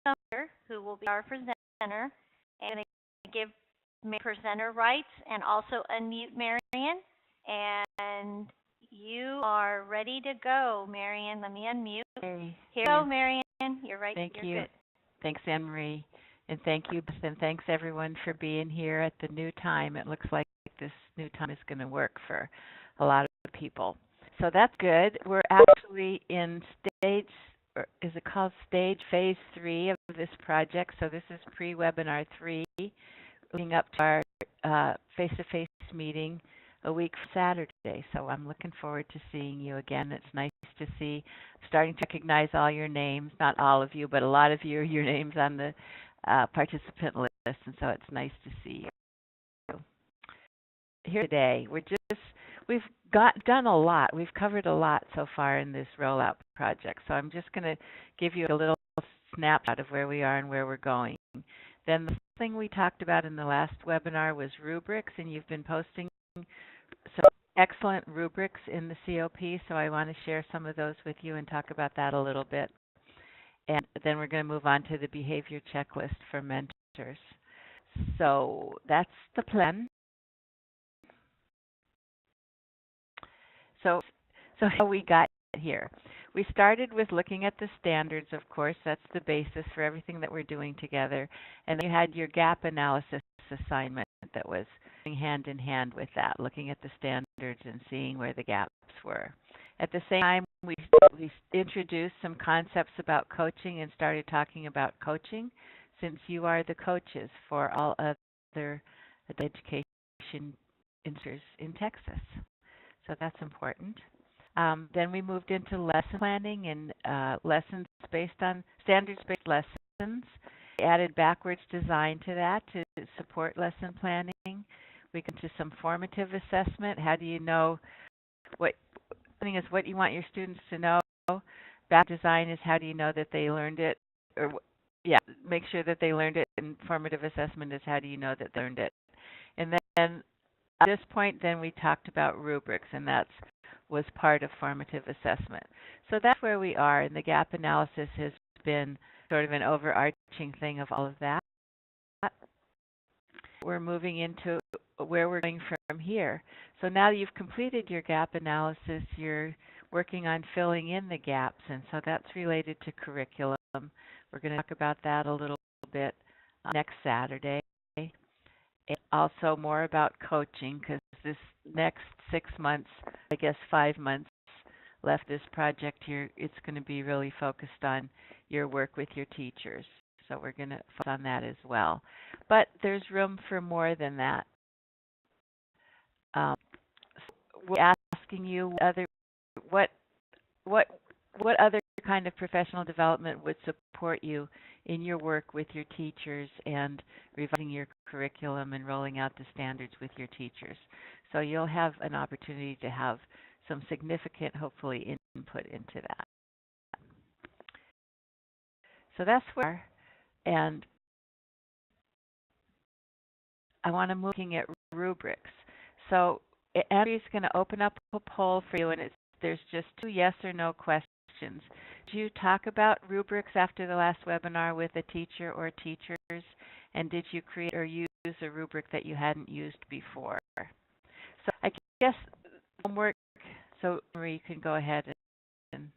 Sumner, who will be our presenter, and I'm going to give presenter rights and also unmute Marion. And you are ready to go, Marion. Let me unmute. Hey. Here you go, Marion. You're right. Thank You're you. good. Thanks, Anne-Marie. And thank you, Beth, and thanks everyone for being here at the new time. It looks like this new time is going to work for a lot of people. So that's good. We're actually in stage, or is it called phase 3 of this project? So this is pre-webinar 3, leading up to our face-to-face meeting a week from Saturday. So I'm looking forward to seeing you again. It's nice to see, starting to recognize all your names, not all of you, but a lot of your names on the participant list, and so it's nice to see you here today. We've done a lot. We've covered a lot so far in this rollout project. So I'm just going to give you a little snapshot of where we are and where we're going. Then the thing we talked about in the last webinar was rubrics, and you've been posting some excellent rubrics in the COP, so I want to share some of those with you and talk about that a little bit. And then we're going to move on to the behavior checklist for mentors. So that's the plan. So how we got here. We started with looking at the standards, of course. That's the basis for everything that we're doing together. And then you had your gap analysis assignment that was hand in hand with that, looking at the standards and seeing where the gaps were. At the same time, we introduced some concepts about coaching and started talking about coaching, since you are the coaches for all other education institutions in Texas. So that's important. Then we moved into lesson planning and lessons based on standards-based lessons. We added backwards design to that to support lesson planning. We go into some formative assessment. How do you know what you want your students to know? Back design is how do you know that they learned it? Or make sure that they learned it. And formative assessment is how do you know that they learned it? And then at this point, then we talked about rubrics, and that was part of formative assessment. So that's where we are, and the gap analysis has been sort of an overarching thing of all of that. We're moving into where we're going from here. So now that you've completed your gap analysis, you're working on filling in the gaps, and so that's related to curriculum. We're going to talk about that a little bit next Saturday. And also more about coaching, because this next 6 months, I guess 5 months left this project here, it's going to be really focused on your work with your teachers. So we're going to focus on that as well. But there's room for more than that. We're asking you what other kind of professional development would support you in your work with your teachers and revising your curriculum and rolling out the standards with your teachers. So you'll have an opportunity to have some significant, hopefully, input into that. So that's where, and I want to move looking at rubrics. So Andrew's going to open up a poll for you, and there's just 2 yes or no questions. Did you talk about rubrics after the last webinar with a teacher or teachers? And did you create or use a rubric that you hadn't used before? So I guess homework, so Marie, you can go ahead and...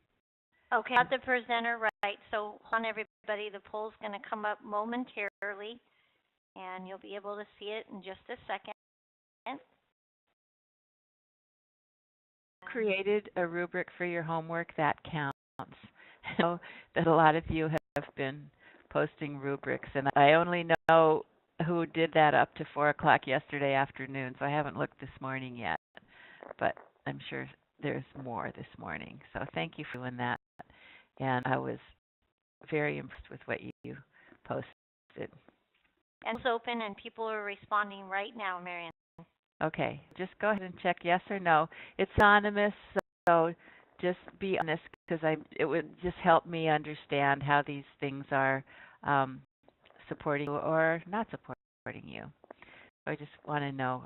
Okay, got the presenter right. So hold on, everybody. The poll's going to come up momentarily, and you'll be able to see it in just a second. Created a rubric for your homework, that counts. I know that a lot of you have been posting rubrics, and I only know who did that up to 4 o'clock yesterday afternoon, so I haven't looked this morning yet, but I'm sure there's more this morning. So thank you for doing that, and I was very impressed with what you posted. And it's open, and people are responding right now, Marion. Okay, just go ahead and check yes or no. It's anonymous, so just be honest, because it would just help me understand how these things are supporting you or not supporting you. So I just want to know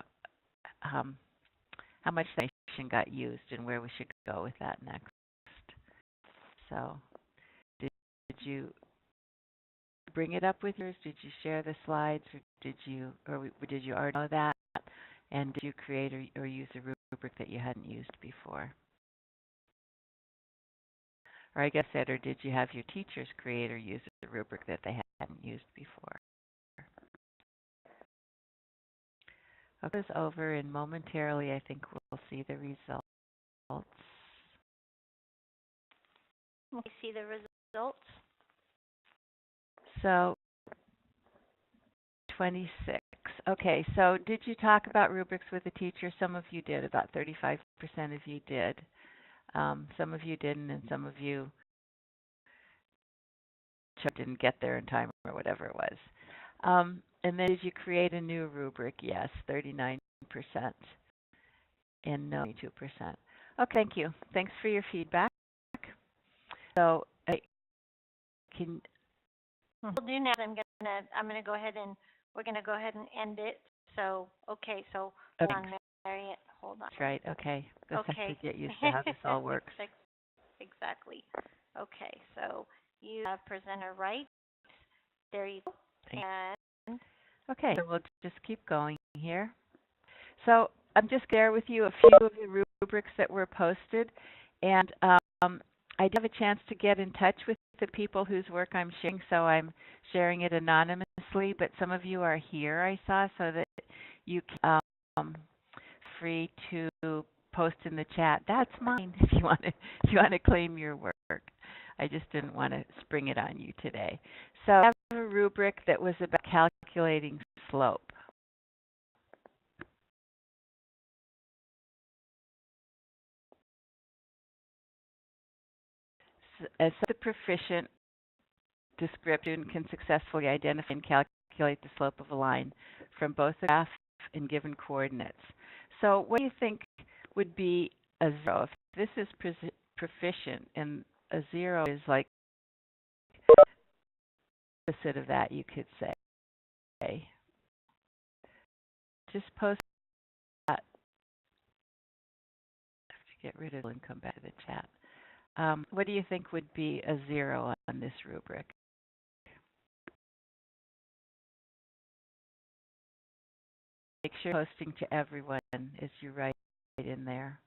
how much information got used and where we should go with that next. So did you bring it up with yours? Did you share the slides, or did you already know that? And did you create or use a rubric that you hadn't used before? Or I guess that, or did you have your teachers create or use a rubric that they hadn't used before? Okay, it's over, and momentarily I think we'll see the results. We see the results. So 26. Okay, so did you talk about rubrics with a teacher? Some of you did. About 35% of you did. Some of you didn't, and some of you didn't get there in time or whatever it was. And then did you create a new rubric? Yes, 39%. And no, 22%. Okay, thank you. Thanks for your feedback. So I can. We'll do now. I'm gonna go ahead and we're gonna go ahead and end it. So okay, so hold on, Mariette. Hold on. That's right. Okay. Just Okay. have to get used to how this all works. Exactly. Okay, so you have presenter right. There you go. And okay, so we'll just keep going here. So I'm just going to share with you a few of the rubrics that were posted, and I did have a chance to get in touch with the people whose work I'm sharing, so I'm sharing it anonymously, but some of you are here, I saw, so that you can free to post in the chat. That's mine if you want to claim your work. I just didn't want to spring it on you today. So I have a rubric that was about calculating slope. As the proficient descriptive student can successfully identify and calculate the slope of a line from both a graph and given coordinates. So what do you think would be a zero? If this is proficient and a zero is like the opposite of that, you could say. Just post that. I have to get rid of it and come back to the chat. What do you think would be a zero on this rubric? Make sure you're posting to everyone as you write in there.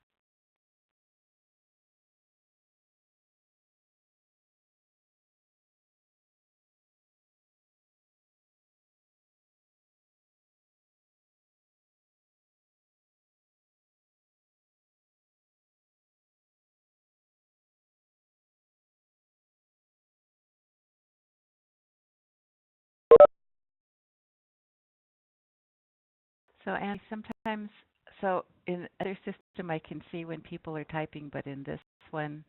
So, Annie, sometimes, so in other system I can see when people are typing, but in this one,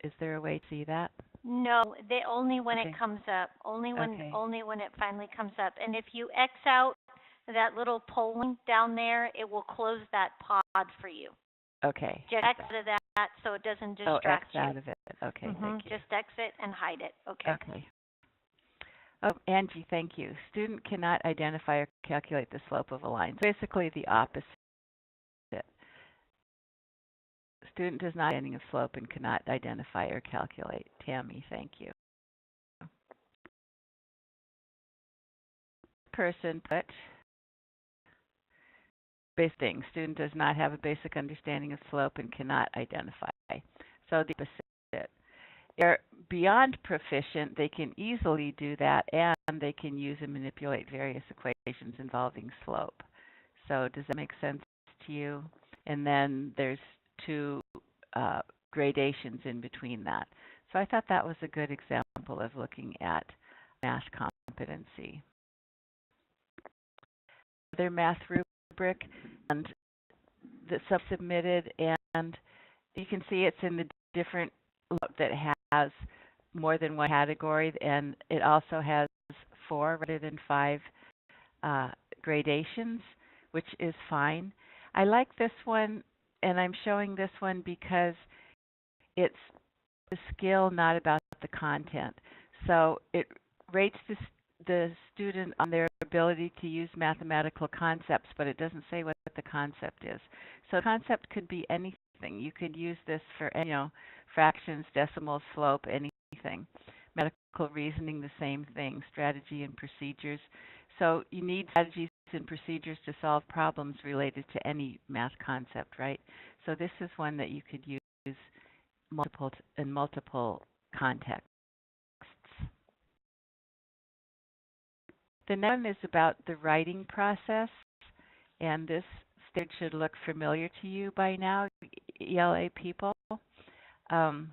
is there a way to see that? no, only when Okay. it comes up. Only when it finally comes up. And if you X out that little polling down there, it will close that pod for you. Okay. Just X out of that so it doesn't distract you. X out of it. Okay, thank you. Just exit and hide it. Okay. Okay. Oh, Angie, thank you. Student cannot identify or calculate the slope of a line. So basically the opposite. Student does not understanding of slope and cannot identify or calculate. Tammy, thank you. Person put basic thing. Student does not have a basic understanding of slope and cannot identify. So the opposite. They're beyond proficient. They can easily do that, and they can use and manipulate various equations involving slope. So does that make sense to you? And then there's two gradations in between that. So I thought that was a good example of looking at math competency. Their math rubric and the submitted, and you can see it's in the different that has more than one category, and it also has 4 rather than 5 gradations, which is fine. I like this one, and I'm showing this one because it's the skill, not about the content. So it rates the student on their ability to use mathematical concepts, but it doesn't say what the concept is. So the concept could be anything. You could use this for, fractions, decimals, slope, anything. medical reasoning, the same thing, strategy and procedures. So you need strategies and procedures to solve problems related to any math concept, right? So this is one that you could use in multiple contexts. The next one is about the writing process, and this stage should look familiar to you by now, ELA people. Um,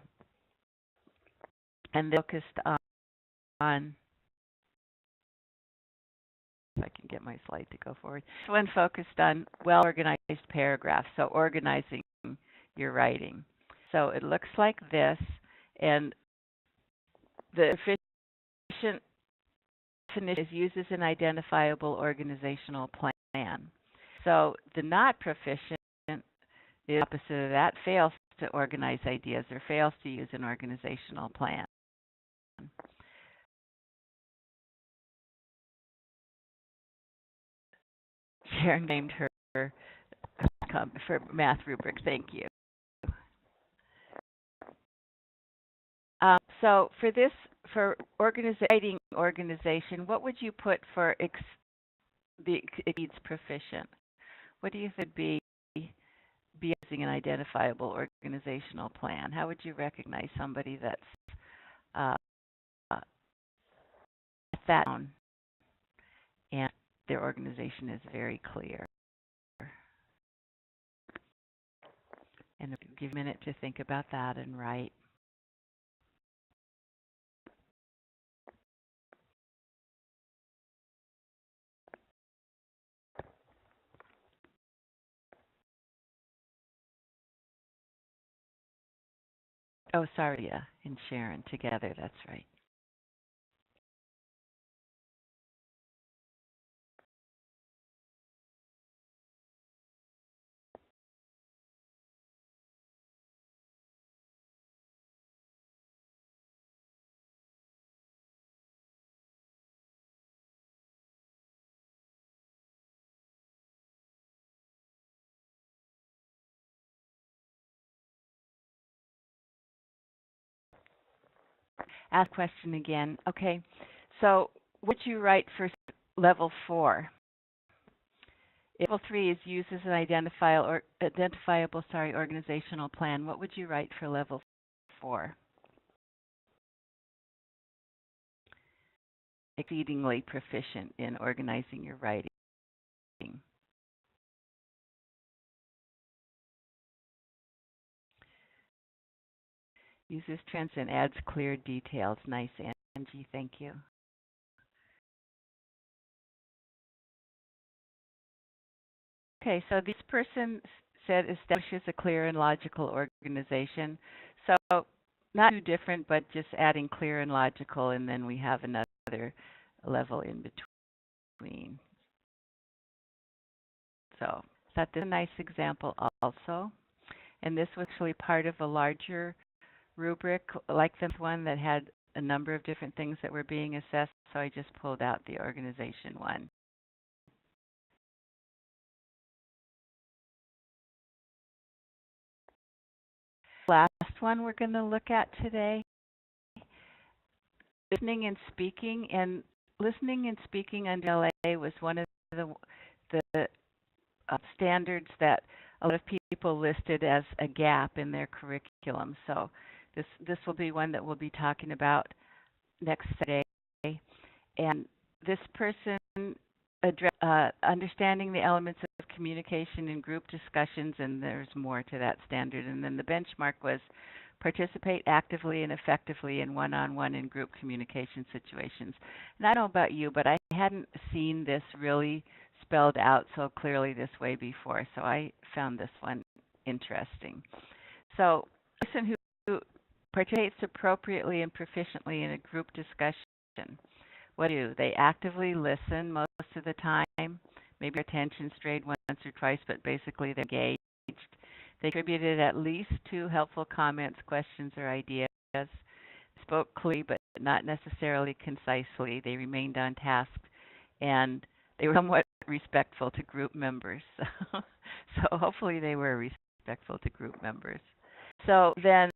and they focused on, if I can get my slide to go forward. This one focused on well-organized paragraphs, so organizing your writing. So it looks like this, and the efficient definition is uses an identifiable organizational plan. So the not proficient, the opposite of that, fails to organize ideas or fails to use an organizational plan. Sharon named her for math rubric. Thank you. So for this, for writing organization, what would you put for exceeds proficient? What do you think would be using an identifiable organizational plan? How would you recognize somebody that's uh, that down and their organization is very clear? And give a minute to think about that and write. Oh, sorry, yeah, and Sharon together, that's right. Ask question again. Okay, so what would you write for level 4? Level 3 is used as an identifiable organizational plan. What would you write for level 4? Exceedingly proficient in organizing your writing. Uses trends and adds clear details. Nice, Angie. Thank you. Okay, so this person said establishes a clear and logical organization. So not too different, but just adding clear and logical, and then we have another level in between. So I thought this was a nice example also. And this was actually part of a larger rubric like this one that had a number of different things that were being assessed. So I just pulled out the organization one. Last one we're going to look at today, listening and speaking. And listening and speaking under LA was one of the standards that a lot of people listed as a gap in their curriculum. So this will be one that we'll be talking about next Saturday. And this person addressed understanding the elements of communication in group discussions, and there's more to that standard. And then the benchmark was participate actively and effectively in one-on-one and group communication situations. And I don't know about you, but I hadn't seen this really spelled out so clearly this way before, so I found this one interesting. So a person who participates appropriately and proficiently in a group discussion, what do? They actively listen most of the time. Maybe their attention strayed once or twice, but basically they're engaged. They contributed at least 2 helpful comments, questions, or ideas. Spoke clearly, but not necessarily concisely. They remained on task, and they were somewhat respectful to group members. So hopefully they were respectful to group members. So then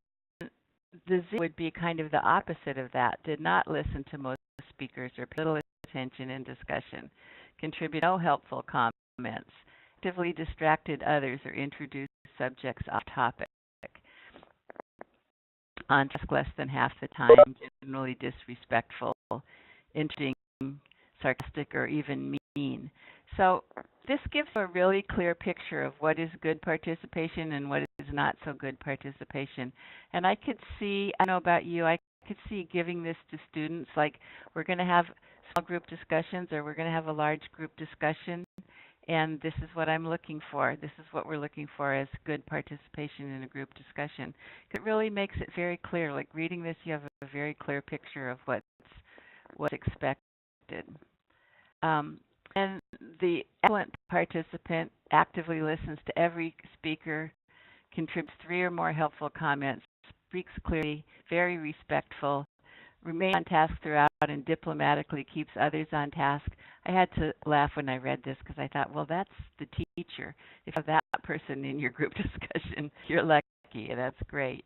The Z would be kind of the opposite of that. Did not listen to most speakers or pay little attention in discussion, contribute no helpful comments, actively distracted others or introduced subjects off topic, on task less than half the time, generally disrespectful, interesting, sarcastic, or even mean. So this gives a really clear picture of what is good participation and what is not so good participation. And I could see, I don't know about you, I could see giving this to students, like we're going to have small group discussions or we're going to have a large group discussion, and this is what I'm looking for. This is what we're looking for as good participation in a group discussion. It really makes it very clear. Like reading this, you have a very clear picture of what's expected. Um, and the excellent participant actively listens to every speaker, contributes three or more helpful comments, speaks clearly, very respectful, remains on task throughout, and diplomatically keeps others on task. I had to laugh when I read this because I thought, well, that's the teacher. If you have that person in your group discussion, you're lucky. That's great.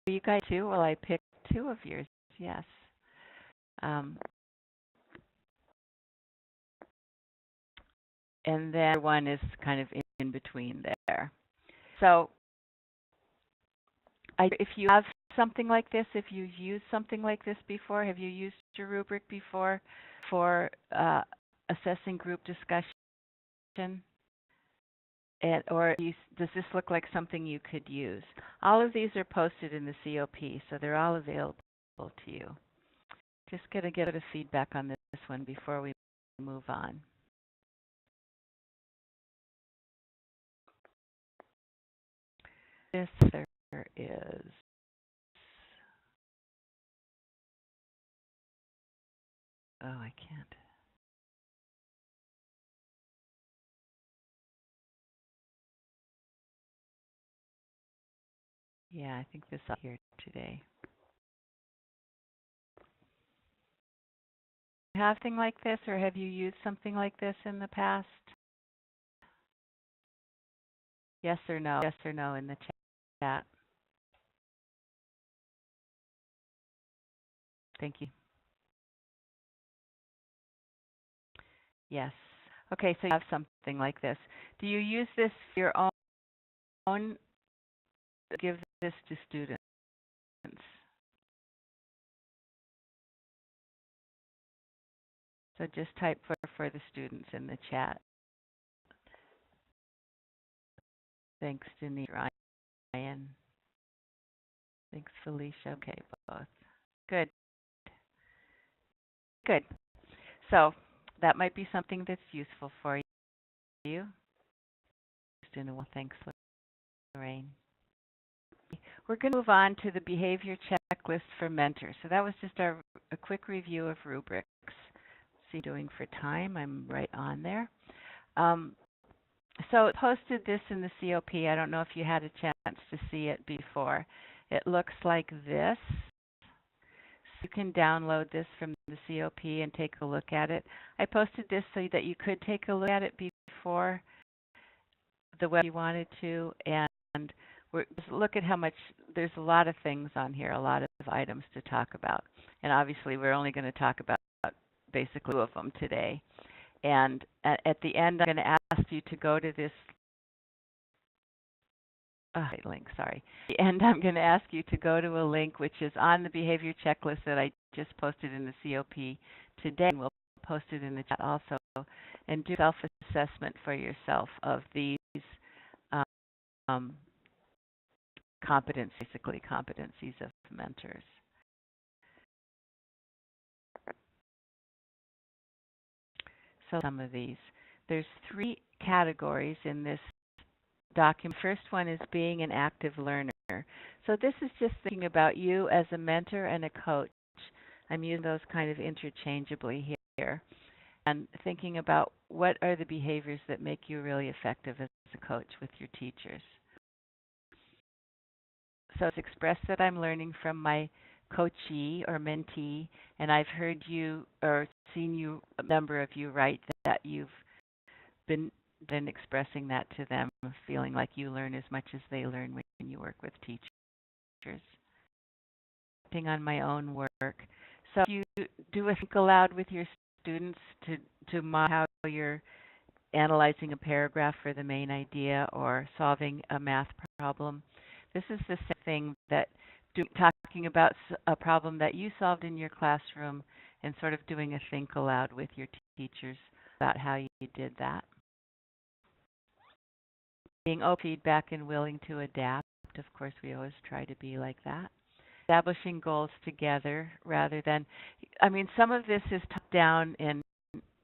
You guys too? Well, I picked two of yours. Yes. Um, and then one is kind of in between there. So if you have something like this, if you've used something like this before, have you used your rubric before for assessing group discussion? Or does this look like something you could use? All of these are posted in the COP, so they're all available to you. Just going to get a bit of feedback on this one before we move on. This there is. Oh, I can't. Yeah, I think this is here today. Have something like this, or have you used something like this in the past? Yes or no? Yes or no in the chat. Thank you. Yes. Okay, so you have something like this. Do you use this for your own? Give this to students. So just type for the students in the chat. Thanks, Denise, Ryan. Thanks, Felicia. Okay, both. Good. Good. So that might be something that's useful for you. Thanks, Lorraine. We're going to move on to the behavior checklist for mentors. So that was just a quick review of rubrics. See, doing for time, I'm right on there. So I posted this in the COP. I don't know if you had a chance to see it before. It looks like this. You can download this from the COP and take a look at it. I posted this so that you could take a look at it before the web you wanted to, and look at how much, there's a lot of things on here, a lot of items to talk about. And obviously we're only going to talk about basically two of them today. And at the end, I'm going to ask you to go to this link, sorry. At the end, I'm going to ask you to go to a link which is on the behavior checklist that I just posted in the COP today, and we'll post it in the chat also, and do self-assessment for yourself of these basically competencies of mentors. So some of these. There's three categories in this document. First one is being an active learner. So this is just thinking about you as a mentor and a coach. I'm using those kind of interchangeably here. And thinking about what are the behaviors that make you really effective as a coach with your teachers. So it's expressed that I'm learning from my coachee or mentee, and I've heard you or seen you, a number of you write that you've been then expressing that to them, feeling like you learn as much as they learn when you work with teachers. On my own work. So you do a think aloud with your students to model how you're analyzing a paragraph for the main idea or solving a math problem. This is the same thing that talking about a problem that you solved in your classroom and sort of doing a think aloud with your teachers about how you did that. Being open to feedback and willing to adapt. Of course, we always try to be like that. Establishing goals together rather than, I mean, some of this is top down and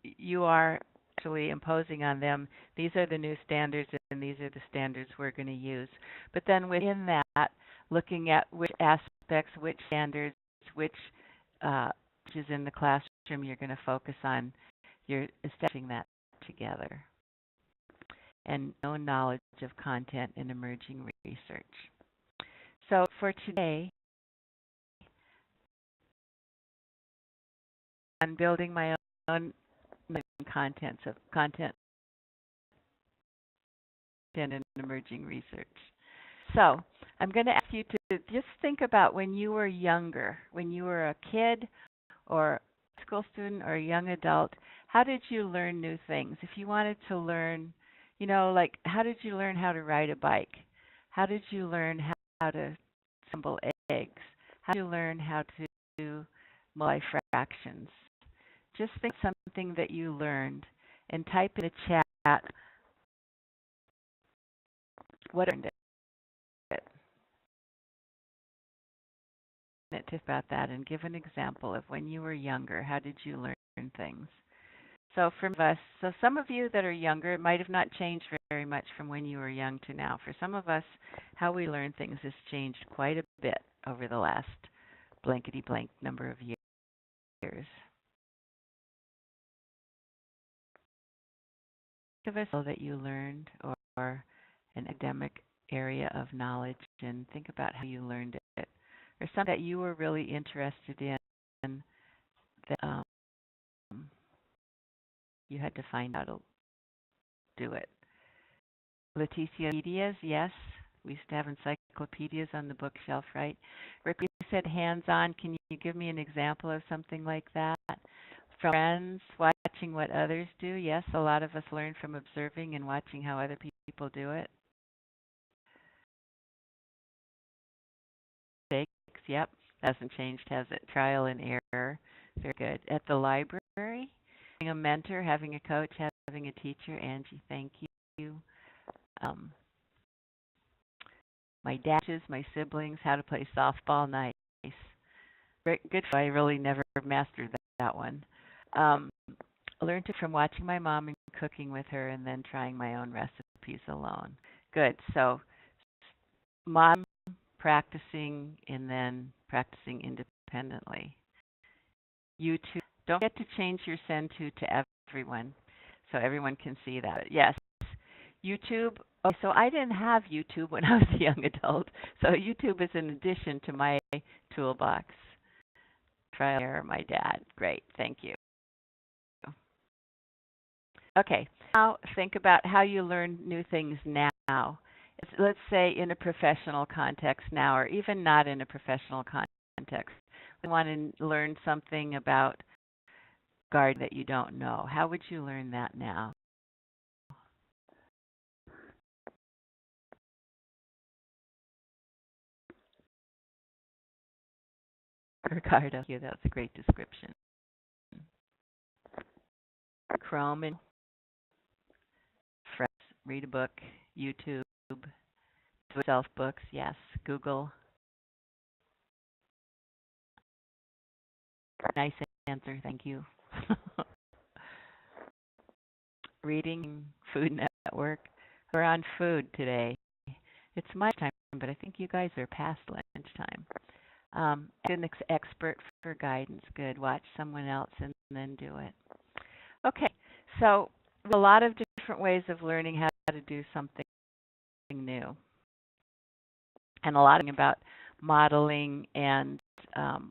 you are actually imposing on them, these are the new standards and these are the standards we're going to use. But then within that, looking at which aspects, which standards, which is in the classroom you're going to focus on, you're establishing that together. And no knowledge of content and emerging research. So for today, on building my own content and emerging research. So I'm going to ask you to just think about when you were younger, when you were a kid or a school student or a young adult, how did you learn new things? If you wanted to learn, you know, like how did you learn how to ride a bike? How did you learn how to assemble eggs? How did you learn how to do multiply fractions? Just think something that you learned and type in the chat what learned it. About that and give an example of when you were younger. How did you learn things? So for us, so some of you that are younger, it might have not changed very much from when you were young to now. For some of us, how we learn things has changed quite a bit over the last blankety blank number of years. Think of a skill that you learned or an academic area of knowledge and think about how you learned it. Or something that you were really interested in that you had to find out how to do it. Leticia, encyclopedias, yes. We used to have encyclopedias on the bookshelf, right? Rick, you said hands-on. Can you give me an example of something like that? From friends, watching what others do. Yes, a lot of us learn from observing and watching how other people do it. Mistakes, yep. Hasn't changed, has it? Trial and error. Very good. At the library, having a mentor, having a coach, having a teacher. Angie, thank you. My dashes, my siblings, how to play softball, nice. Good. I really never mastered that one. Learned it from watching my mom and cooking with her and then trying my own recipes alone. Good. So mom practicing and then practicing independently. YouTube. Don't forget to change your send to everyone so everyone can see that. Yes. YouTube. Oh, so I didn't have YouTube when I was a young adult. So YouTube is an addition to my toolbox. Trial and error, my dad. Great. Thank you. Okay. Now think about how you learn new things now. Let's say in a professional context now, or even not in a professional context. We want to learn something about garden that you don't know. How would you learn that now? Ricardo, yeah, that's a great description. Chrome and read a book, YouTube, self books, yes, Google. Nice answer, thank you. Reading, Food Network. We're on food today. It's my time, but I think you guys are past lunchtime. An expert for guidance. Good. Watch someone else and then do it. Okay. So a lot of different ways of learning how to do something new. And a lot about modeling and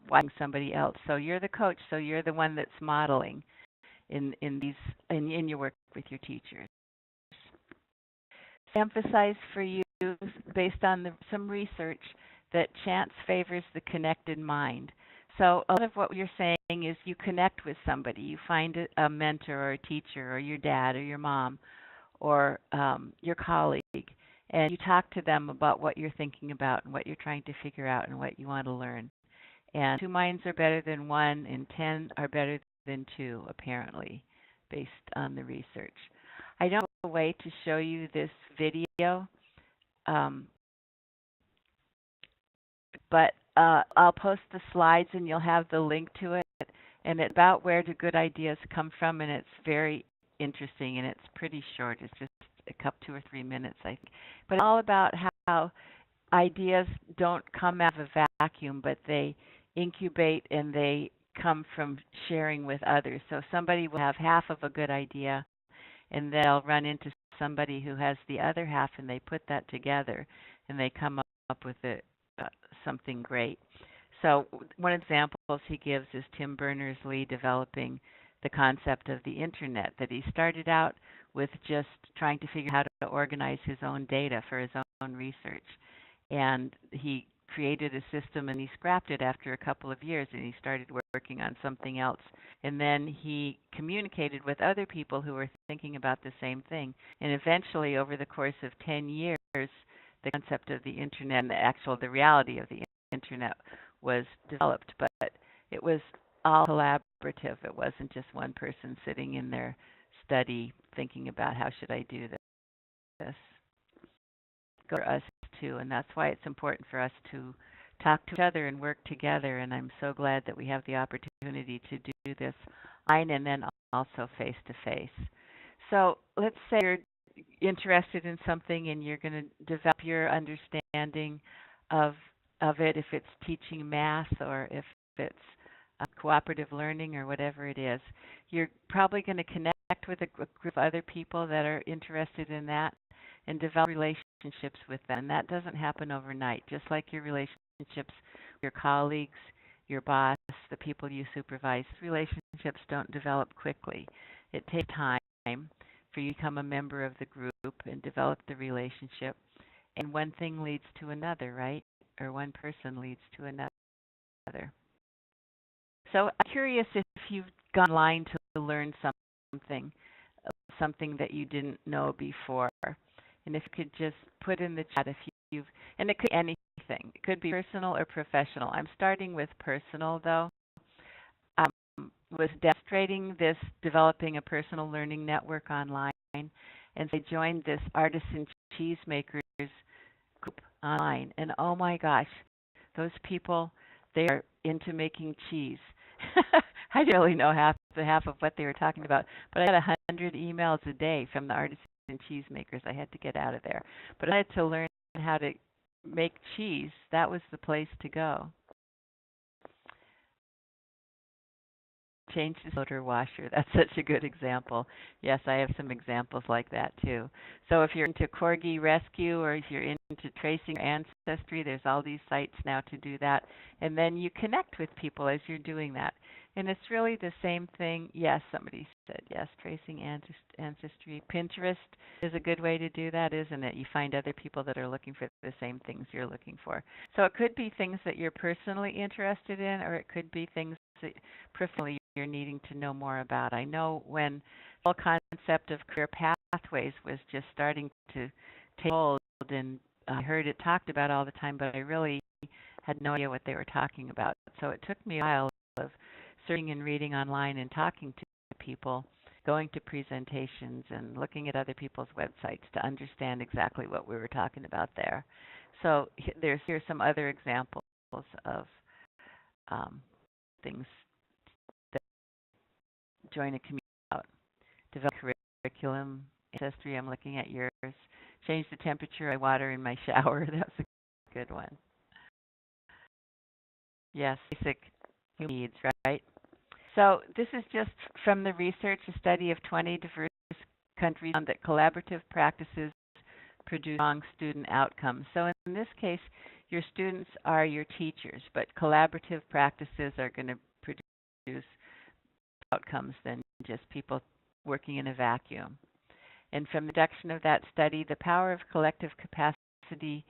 watching somebody else. So you're the coach, so you're the one that's modeling in your work with your teachers. emphasize for you, based on some research, that chance favors the connected mind. So a lot of what you're saying is you connect with somebody, you find a mentor or a teacher or your dad or your mom or your colleague, and you talk to them about what you're thinking about and what you're trying to figure out and what you want to learn. And two minds are better than one, and 10 are better than two, apparently, based on the research. I don't have a way to show you this video, um, but I'll post the slides and you'll have the link to it. And it's about where do good ideas come from, and it's very interesting and it's pretty short. It's just a couple, 2 or 3 minutes, I think. But it's all about how ideas don't come out of a vacuum, but they incubate and they come from sharing with others. So somebody will have half of a good idea, and they'll run into somebody who has the other half, and they put that together, and they come up with something great. So one example he gives is Tim Berners-Lee developing the concept of the internet, that he started out with just trying to figure out how to organize his own data for his own research. And he created a system and he scrapped it after a couple of years and he started working on something else. And then he communicated with other people who were thinking about the same thing. And eventually, over the course of 10 years, the concept of the internet and the reality of the internet was developed. But it was all collaborative. It wasn't just one person sitting in their study thinking about how should I do this. Go to us too, and that's why it's important for us to talk to each other and work together. And I'm so glad that we have the opportunity to do this online and then also face to face. So let's say you're interested in something and you're going to develop your understanding of it, if it's teaching math or if it's cooperative learning or whatever it is. You're probably going to connect with a group of other people that are interested in that and develop relationships with them. And that doesn't happen overnight, just like your relationships with your colleagues, your boss, the people you supervise. Relationships don't develop quickly. It takes time for you to become a member of the group and develop the relationship. And one thing leads to another, right? Or one person leads to another. So I'm curious if you've gone online to learn something, something that you didn't know before. And if you could just put in the chat if you've, and it could be anything. It could be personal or professional. I'm starting with personal though. Was demonstrating this, developing a personal learning network online, and I joined this artisan cheesemakers group online. And oh my gosh, those people, they are into making cheese. I didn't really know half of what they were talking about, but I got 100 emails a day from the artisan cheesemakers. I had to get out of there, but I had to learn how to make cheese. That was the place to go. Change the motor washer. That's such a good example. Yes, I have some examples like that too. So if you're into corgi rescue or if you're into tracing ancestry, there's all these sites now to do that. And then you connect with people as you're doing that. And it's really the same thing. Yes, somebody said yes, tracing ancestry. Pinterest is a good way to do that, isn't it? You find other people that are looking for the same things you're looking for. So it could be things that you're personally interested in, or it could be things that professionally you're needing to know more about. I know when the whole concept of career pathways was just starting to take hold, and I heard it talked about all the time, but I really had no idea what they were talking about. So it took me a while of searching and reading online and talking to people, going to presentations and looking at other people's websites to understand exactly what we were talking about there. So here's some other examples of things that join a community out. Develop curriculum, ancestry, I'm looking at yours. Change the temperature of water in my shower. That's a good one. Yes, basic human needs, right? So this is just from the research, a study of 20 diverse countries found that collaborative practices produce strong student outcomes. So in this case, your students are your teachers, but collaborative practices are going to produce outcomes than just people working in a vacuum. And from the deduction of that study, the power of collective capacity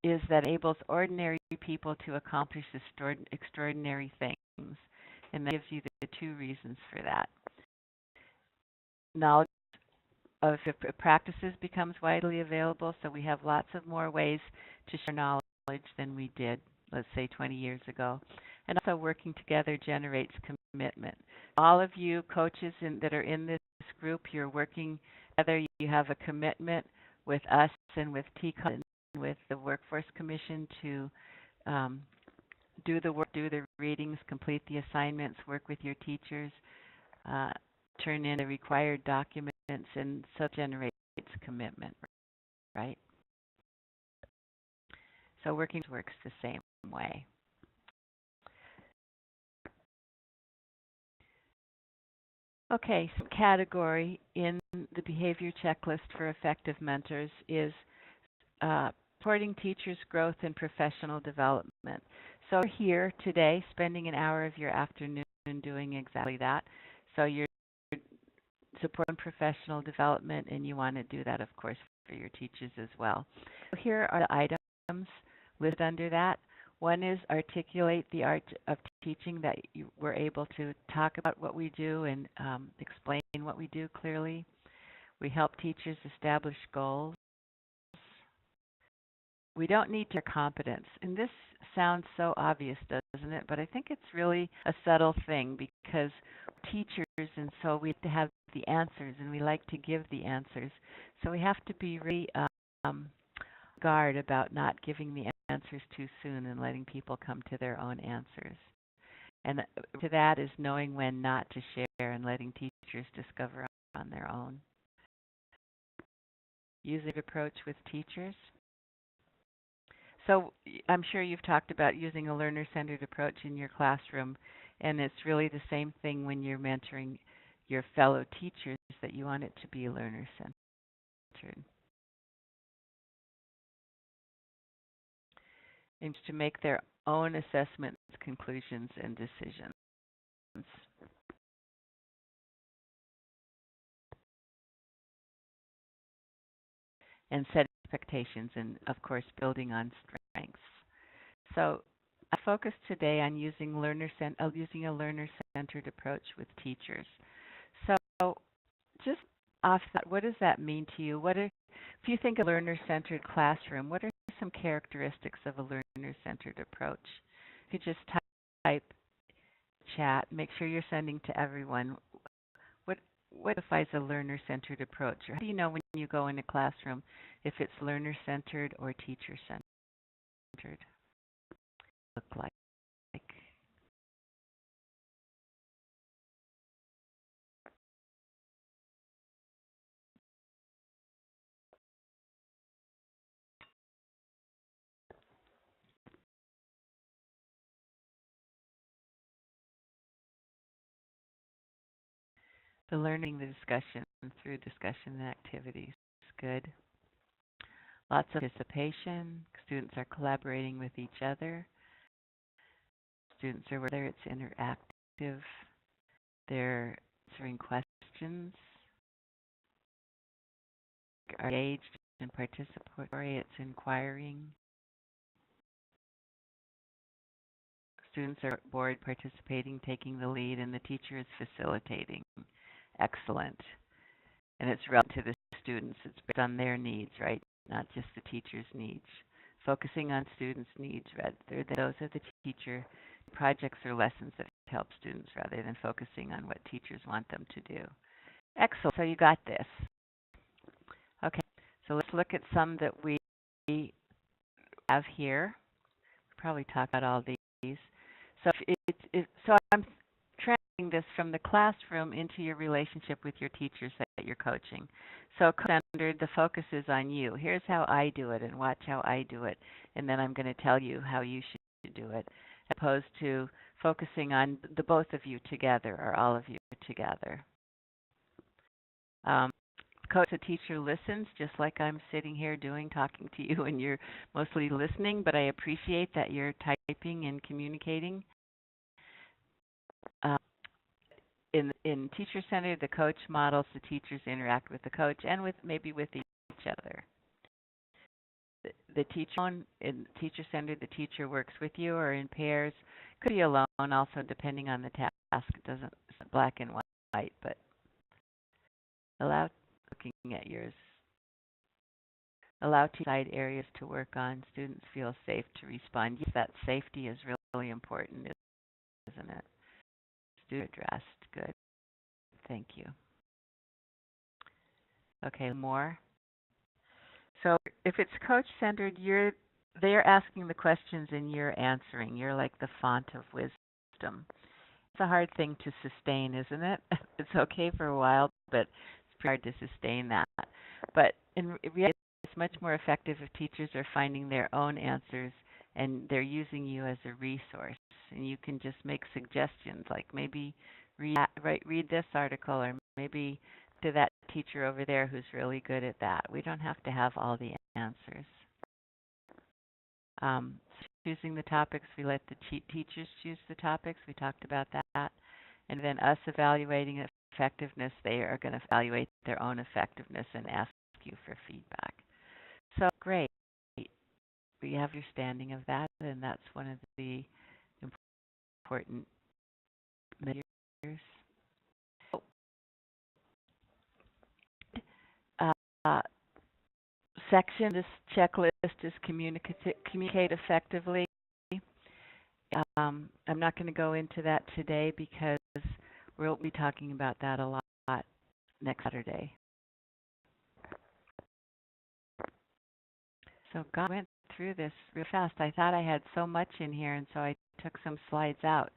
is that it enables ordinary people to accomplish extraordinary things. And that gives you the two reasons for that. Knowledge of practices becomes widely available, so we have lots of more ways to share knowledge than we did, let's say, 20 years ago. And also working together generates commitment. All of you coaches that are in this group, you're working together. You have a commitment with us and with TCOM and with the Workforce Commission to do the work, do the readings, complete the assignments, work with your teachers, turn in the required documents, and so generates commitment, right? So working works the same way. Okay, so category in the behavior checklist for effective mentors is supporting teachers' growth and professional development. So we're here today spending an hour of your afternoon doing exactly that. So you're supporting professional development, and you want to do that, of course, for your teachers as well. So here are the items listed under that. One is articulate the art of teaching, that you were able to talk about what we do and explain what we do clearly. We help teachers establish goals. We don't need to competence. And this sounds so obvious, doesn't it? But I think it's really a subtle thing because teachers, and so we have to have the answers, and we like to give the answers. So we have to be really guard about not giving the answers too soon and letting people come to their own answers. And to that is knowing when not to share and letting teachers discover on their own. Using approach with teachers. So I'm sure you've talked about using a learner-centered approach in your classroom, and it's really the same thing when you're mentoring your fellow teachers, that you want it to be learner-centered. And to make their own assessments, conclusions, and decisions. And set expectations, and of course building on strengths. So I focused today on using a learner-centered approach with teachers. So just off that, what does that mean to you? If you think of a learner-centered classroom, what are some characteristics of a learner-centered approach? You could just type chat, make sure you're sending to everyone. What defines a learner-centered approach? Or how do you know when you go in a classroom if it's learner-centered or teacher-centered? Look like. The learning, the discussion through discussion and activities. Good. Lots of participation. Students are collaborating with each other. Students are, whether it's interactive, they're answering questions, are engaged and participatory, it's inquiring. Students are board participating, taking the lead, and the teacher is facilitating. Excellent. And it's relevant to the students. It's based on their needs, right? Not just the teacher's needs. Focusing on students' needs rather than those of the teacher. Projects or lessons that help students rather than focusing on what teachers want them to do. Excellent. So you got this. Okay. So let's look at some that we have here. We'll probably talk about all these. So so I'm translating this from the classroom into your relationship with your teachers that you're coaching. So centered, the focus is on you. Here's how I do it, and watch how I do it, and then I'm going to tell you how you should do it, as opposed to focusing on the both of you together or all of you together. Coach, the teacher listens, just like I'm sitting here talking to you, and you're mostly listening, but I appreciate that you're typing and communicating. in teacher centered, the coach models, the teachers interact with the coach and with maybe with each other. The teacher in teacher centered, the teacher works with you or in pairs. Could be alone also depending on the task. It doesn't it's black and white, but allow looking at yours. Allow side areas to work on. Students feel safe to respond. Yes, that safety is really important, isn't it? Student addressed. Good. Thank you. Okay, more. So if it's coach-centered, they're asking the questions and you're answering. You're like the font of wisdom. It's a hard thing to sustain, isn't it? It's okay for a while, but it's pretty hard to sustain that. But in reality, it's much more effective if teachers are finding their own answers and they're using you as a resource. And you can just make suggestions, like maybe read this article, or maybe to that teacher over there who's really good at that. We don't have to have all the answers. Choosing the topics, we let the teachers choose the topics. We talked about that. And then us evaluating effectiveness, they are going to evaluate their own effectiveness and ask you for feedback. So great. We have your understanding of that, and that's one of the important measures. Section, this checklist is communicate effectively. I'm not going to go into that today because we'll be talking about that a lot next Saturday. So God went through this real fast. I thought I had so much in here, and so I took some slides out.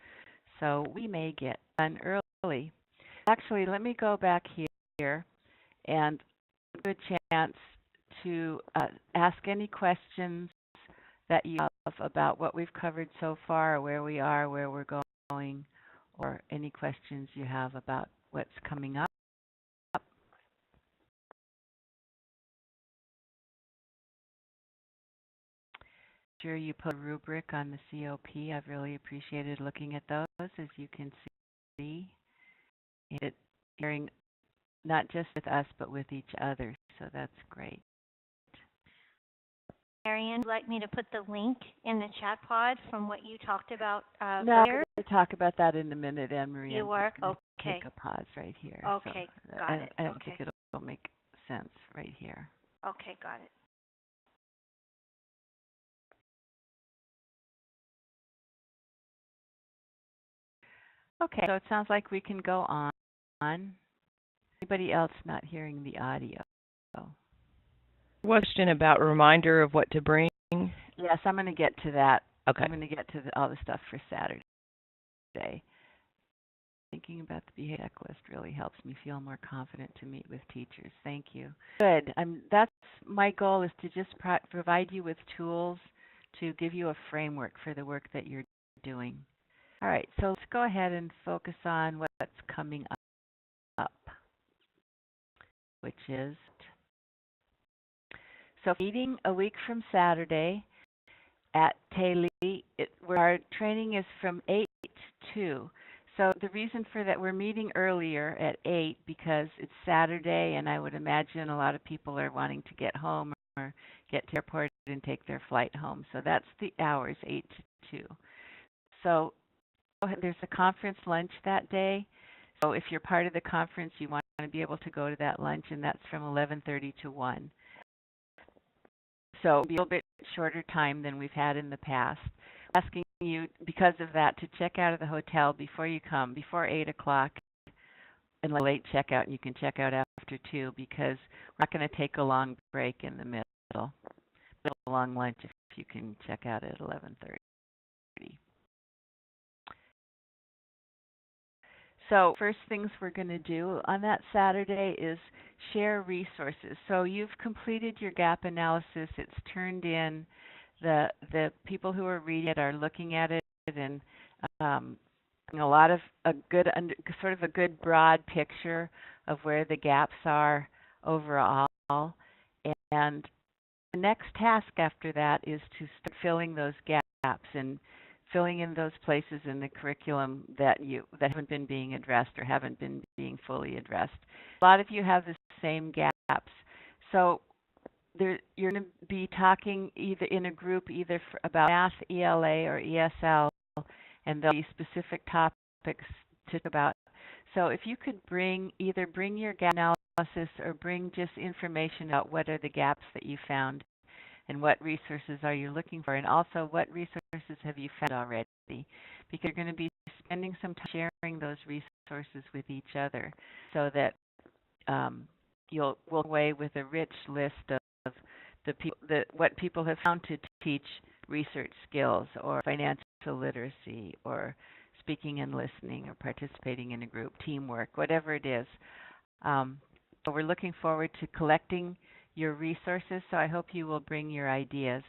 So we may get done early. Actually, let me go back here and give a chance to ask any questions that you have about what we've covered so far, where we are, where we're going, or any questions you have about what's coming up. Sure, you put a rubric on the COP. I've really appreciated looking at those, as you can see. It's hearing not just with us, but with each other, so that's great. Marian, would you like me to put the link in the chat pod from what you talked about No, earlier? we'll talk about that in a minute, Anne-Marie. You are? Okay. Take a pause right here. Okay, so got it. I don't think it'll make sense right here. Okay, got it. Okay, so it sounds like we can go on. Anybody else not hearing the audio? Question about reminder of what to bring. Yes, I'm going to get to that. Okay. I'm going to get to all the stuff for Saturday. Thinking about the behavior checklist really helps me feel more confident to meet with teachers. Thank you. Good. That's my goal, is to just provide you with tools to give you a framework for the work that you're doing. All right, so let's go ahead and focus on what's coming up, which is meeting a week from Saturday at Taylor. Our training is from 8 to 2. So the reason for that, we're meeting earlier at 8 because it's Saturday, and I would imagine a lot of people are wanting to get home or get to the airport and take their flight home. So that's the hours, 8 to 2. So there's a conference lunch that day. So if you're part of the conference, you want to be able to go to that lunch, and that's from 11:30 to 1. So it'll be a little bit shorter time than we've had in the past. Asking you, because of that, to check out of the hotel before you come, before 8 o'clock, and late checkout, and you can check out after 2, because we're not going to take a long break in the middle. A long lunch if you can check out at 11:30. So first things we're going to do on that Saturday is share resources. So you've completed your gap analysis. It's turned in. The people who are reading it are looking at it, and a lot of a good broad picture of where the gaps are overall. And the next task after that is to start filling those gaps. And filling in those places in the curriculum that haven't been being addressed or haven't been being fully addressed. A lot of you have the same gaps. So you're going to be talking either in a group about math, ELA, or ESL, and there'll be specific topics to talk about. So if you could either bring your gap analysis or bring just information about what are the gaps that you found and what resources are you looking for, and also what resources have you found already, because you're going to be spending some time sharing those resources with each other so that you'll walk away with a rich list of what people have found to teach research skills or financial literacy or speaking and listening or participating in a group, teamwork, whatever it is. So we're looking forward to collecting your resources, so I hope you will bring your ideas,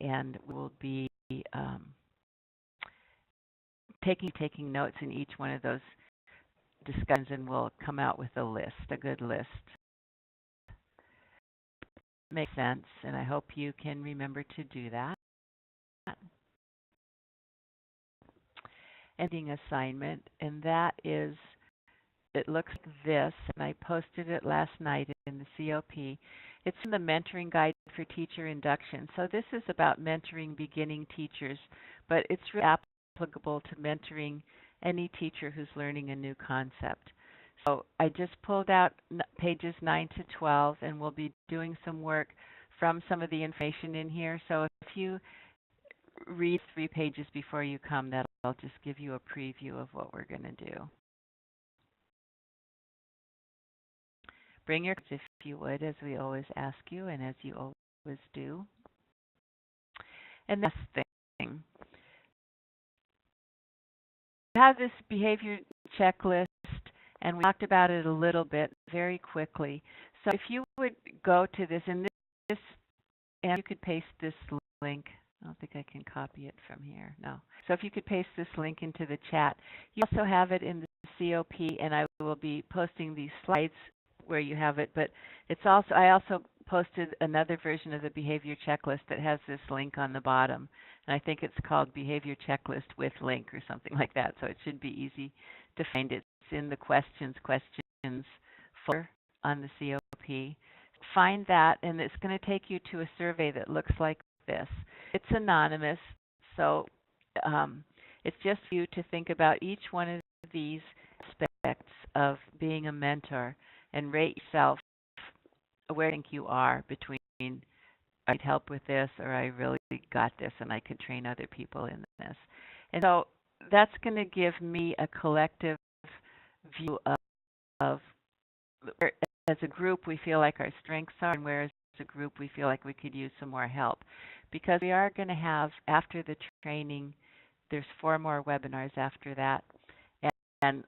and we'll be taking notes in each one of those discussions, and we'll come out with a good list. Makes sense, and I hope you can remember to do that. Ending assignment, and that is, it looks like this, and I posted it last night in the COP. It's in the Mentoring Guide for Teacher Induction. So this is about mentoring beginning teachers, but it's really applicable to mentoring any teacher who's learning a new concept. So I just pulled out pages 9 to 12, and we'll be doing some work from some of the information in here. So if you read 3 pages before you come, that'll just give you a preview of what we're going to do. Bring your cards if you would, as we always ask you, and as you always do. And that's the thing. We have this behavior checklist, and we talked about it a little bit very quickly. So if you would go to this, and and you could paste this link. I don't think I can copy it from here. No. So if you could paste this link into the chat. You also have it in the COP, and I will be posting these slides where you have it, but I also posted another version of the behavior checklist that has this link on the bottom, and I think it's called Behavior Checklist with Link or something like that, so it should be easy to find. It's in the questions folder on the COP. Find that, and it's going to take you to a survey that looks like this. It's anonymous, so it's just for you to think about each one of these aspects of being a mentor and rate yourself where you think you are between I need help with this, or I really got this and I could train other people in this. And so that's going to give me a collective view of where as a group we feel like our strengths are, and where as a group we feel like we could use some more help. Because we are going to have, after the training, there's 4 more webinars after that. And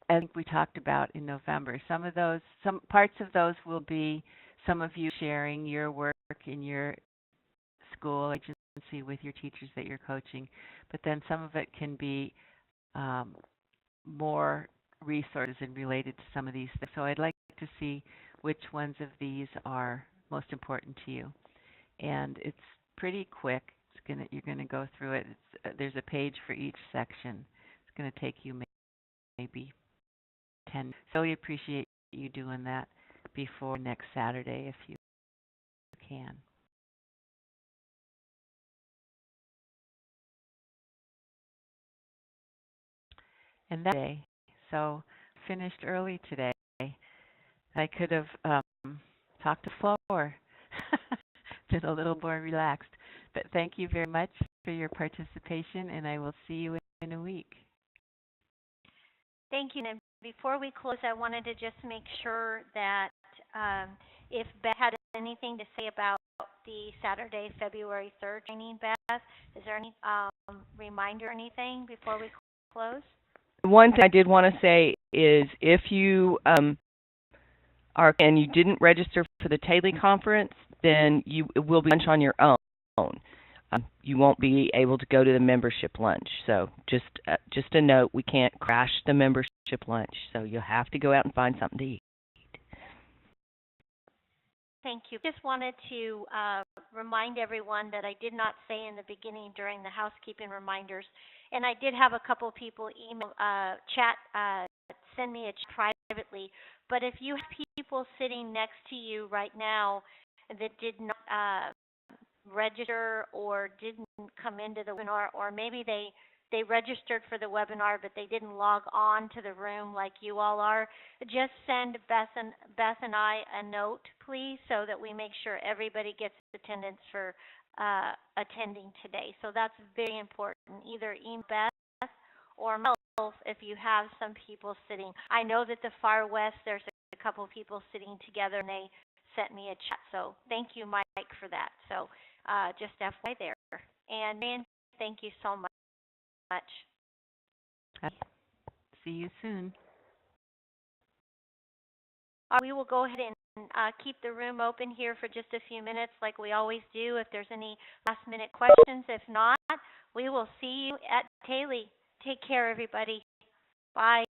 I think we talked about in November. Some parts of those will be some of you sharing your work in your school agency with your teachers that you're coaching, but then some of it can be more resources and related to some of these things. So I'd like to see which ones of these are most important to you. And it's pretty quick. You're going to go through it. There's a page for each section. It's going to take you maybe 10. So we appreciate you doing that before next Saturday if you can. And that day, so finished early today. I could have talked to floor, been a little more relaxed. But thank you very much for your participation, and I will see you in a week. Thank you. And before we close, I wanted to just make sure that if Beth had anything to say about the Saturday, February 3rd training, Beth, is there any reminder or anything before we close? One thing I did want to say is if you and you didn't register for the Taylor conference, then it will be lunch on your own. You won't be able to go to the membership lunch. So just a note, we can't crash the membership lunch. So you'll have to go out and find something to eat. Thank you. Just wanted to remind everyone that I did not say in the beginning during the housekeeping reminders, and I did have a couple people email, send me a chat privately. But if you have people sitting next to you right now that did not register or didn't come into the webinar, or maybe they registered for the webinar but they didn't log on to the room like you all are, just send Beth and I a note, please, so that we make sure everybody gets attendance for attending today. So that's very important. Either email Beth or myself if you have some people sitting. I know that the far west, there's a couple people sitting together and they sent me a chat. So thank you, Mike, for that. So just FYI there. And Marian, thank you so much. See you soon. We will go ahead and keep the room open here for just a few minutes like we always do if there's any last minute questions. If not, we will see you at Taylor. Take care, everybody. Bye.